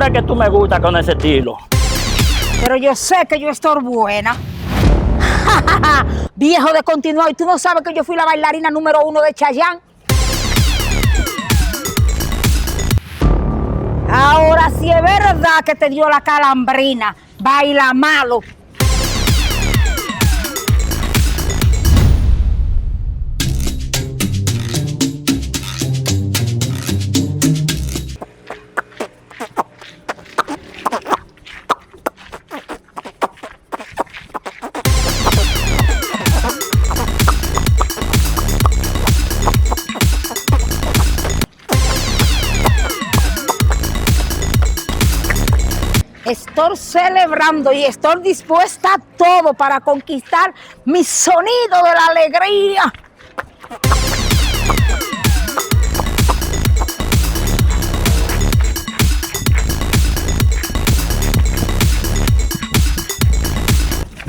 ahora que tú me gustas con ese estilo. Pero yo sé que yo estoy buena. Viejo de continuado, y tú no sabes que yo fui la bailarina número 1 de Chayanne. Ahora sí es verdad que te dio la calambrina. Baila malo. Estoy celebrando y estoy dispuesta a todo para conquistar mi sonido de la alegría.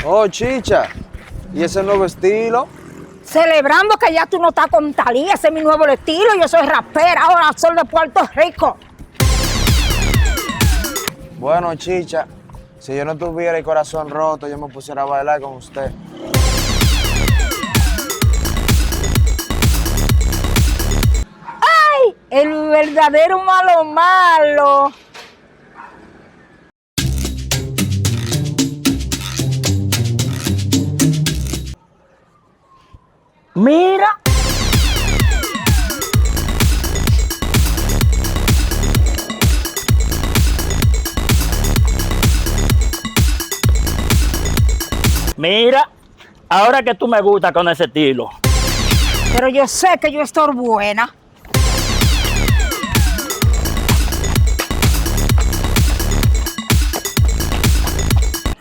Oh, chicha, ¿y ese nuevo estilo? Celebrando que ya tú no estás con Talía, ese es mi nuevo estilo, yo soy rapera, ahora soy de Puerto Rico. Bueno, chicha, si yo no tuviera el corazón roto, yo me pusiera a bailar con usted. ¡Ay! El verdadero malo malo. Mira. Mira, ahora que tú me gustas con ese estilo. Pero yo sé que yo estoy buena.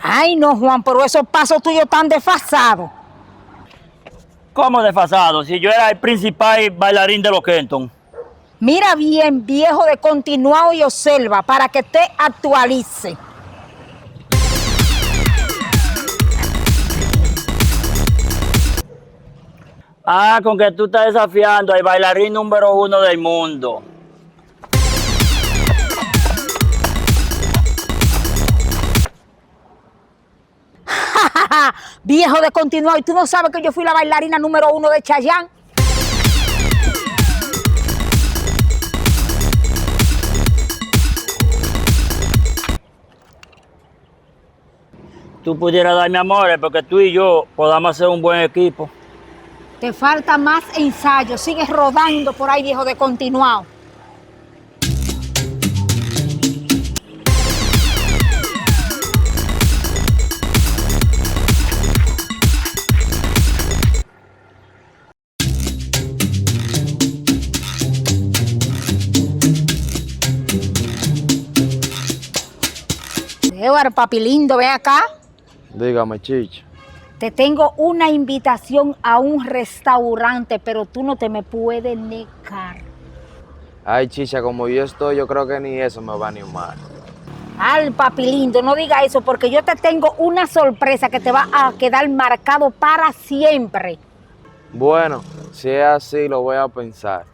Ay, no, Juan, pero esos pasos tuyos están desfasados. ¿Cómo desfasado? Si yo era el principal bailarín de los Kenton. Mira bien, viejo de continuado y observa para que te actualice. Ah, con que tú estás desafiando al bailarín número 1 del mundo. Viejo de continuado, y tú no sabes que yo fui la bailarina número 1 de Chayanne. Tú pudieras darme amores porque tú y yo podamos hacer un buen equipo. Te falta más ensayo, sigues rodando por ahí, viejo de continuado. Eduardo, papi lindo, ven acá. Dígame, chicha. Te tengo una invitación a un restaurante, pero tú no te me puedes negar. Ay, chicha, como yo estoy, yo creo que ni eso me va a animar. Al papi lindo, no diga eso, porque yo te tengo una sorpresa que te va a quedar marcado para siempre. Bueno, si es así, lo voy a pensar.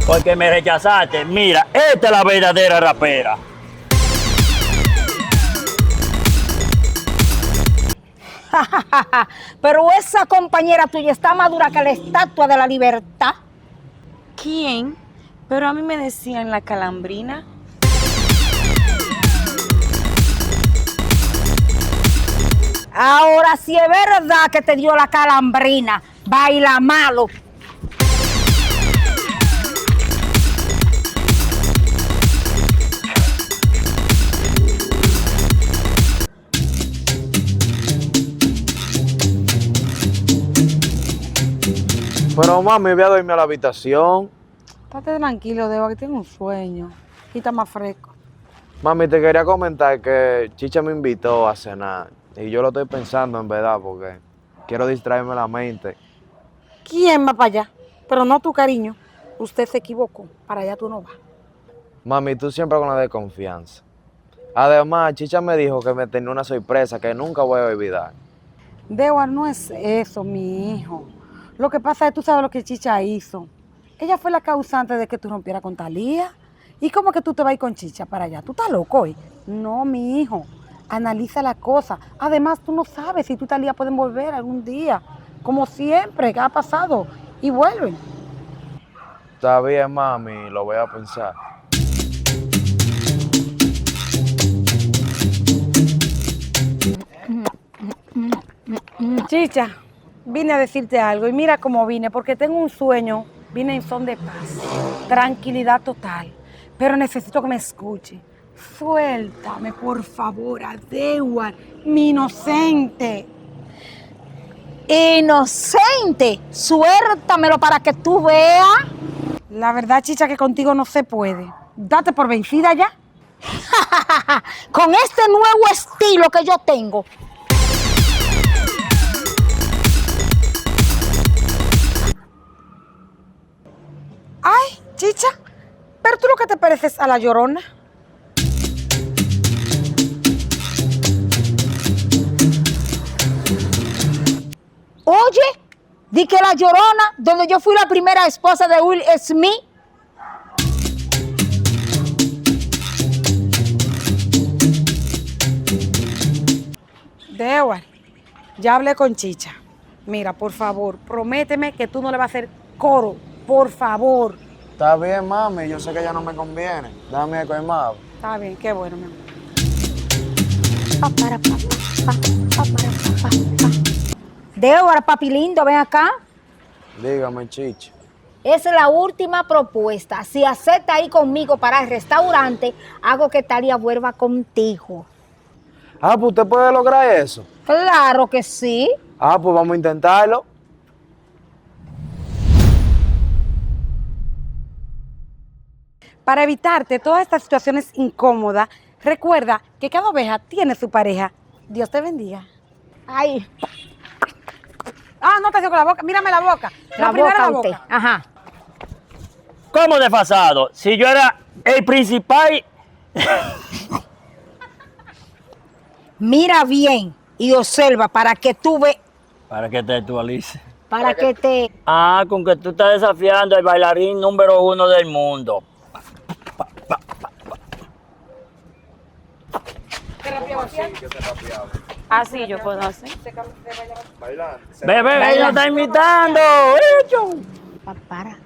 Porque me rechazaste. Mira, esta es la verdadera rapera. Pero esa compañera tuya está madura que la Estatua de la Libertad. ¿Quién? Pero a mí me decían la calambrina. Ahora sí es verdad que te dio la calambrina. Baila malo. Pero mami, voy a dormir a la habitación. Estate tranquilo, Deba, que tengo un sueño. Y está más fresco. Mami, te quería comentar que Chicha me invitó a cenar. Y yo lo estoy pensando en verdad, porque quiero distraerme la mente. ¿Quién va para allá? Pero no tu cariño. Usted se equivocó. Para allá tú no vas. Mami, tú siempre con la desconfianza. Además, Chicha me dijo que me tenía una sorpresa que nunca voy a olvidar. Dewar, no es eso, mi hijo. Lo que pasa es que tú sabes lo que Chicha hizo. Ella fue la causante de que tú rompieras con Talía. ¿Y cómo que tú te vas a ir con Chicha para allá? ¿Tú estás loco hoy? No, mi hijo. Analiza la cosa. Además, tú no sabes si tú y Talía pueden volver algún día. Como siempre, que ha pasado. Y vuelven. Está bien, mami, lo voy a pensar. Chicha, vine a decirte algo y mira cómo vine, porque tengo un sueño, vine en son de paz, tranquilidad total, pero necesito que me escuche. Suéltame, por favor, a Dewar, mi inocente. Inocente, suéltamelo para que tú veas. La verdad, Chicha, que contigo no se puede. Date por vencida ya. Con este nuevo estilo que yo tengo. Ay, Chicha, pero tú lo que te pareces a la Llorona. Oye, di que La Llorona, donde yo fui la primera esposa de Will Smith. Dewar, ya hablé con Chicha. Mira, por favor, prométeme que tú no le vas a hacer coro, por favor. Está bien, mami, yo sé que ya no me conviene. Dame el colmado. Está bien, qué bueno, mi amor. Pa, para, pa, pa, pa, para, pa, pa. Débora, papi lindo, ven acá. Dígame, Chicha. Es la última propuesta. Si acepta ir conmigo para el restaurante, hago que Talía vuelva contigo. Ah, pues usted puede lograr eso. Claro que sí. Ah, pues vamos a intentarlo. Para evitarte todas estas situaciones incómodas, recuerda que cada oveja tiene su pareja. Dios te bendiga. Ay, Ah, no te hagas con la boca. Mírame la boca. la primera boca la usted. boca. Ajá. ¿Cómo desfasado? Si yo era el principal, Mira bien y observa para que tú veas, para que te actualice. para que te... Ah, con que tú estás desafiando al bailarín número 1 del mundo. Así yo puedo hacer. Bebé, ella está imitando. ¡Hecho! Para.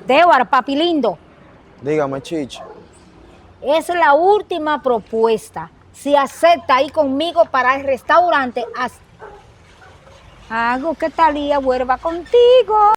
Débora, papi lindo, Dígame, Chicha. es la última propuesta. Si acepta ir conmigo para el restaurante, hago que Talía vuelva contigo.